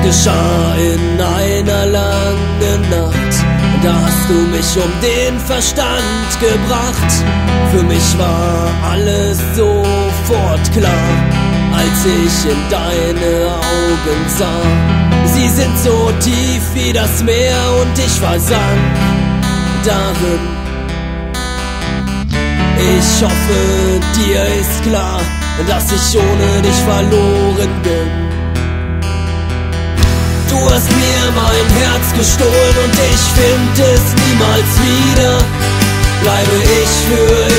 geschah in einer langen Nacht. Da hast du mich um den Verstand gebracht. Für mich war alles sofort klar, als ich in deine Augen sah. Sie sind so tief wie das Meer und ich versank darin. Ich hoffe, dir ist klar, dass ich ohne dich verloren bin. Du hast mir mein Herz gestohlen und ich find es niemals wieder. Bleibe ich für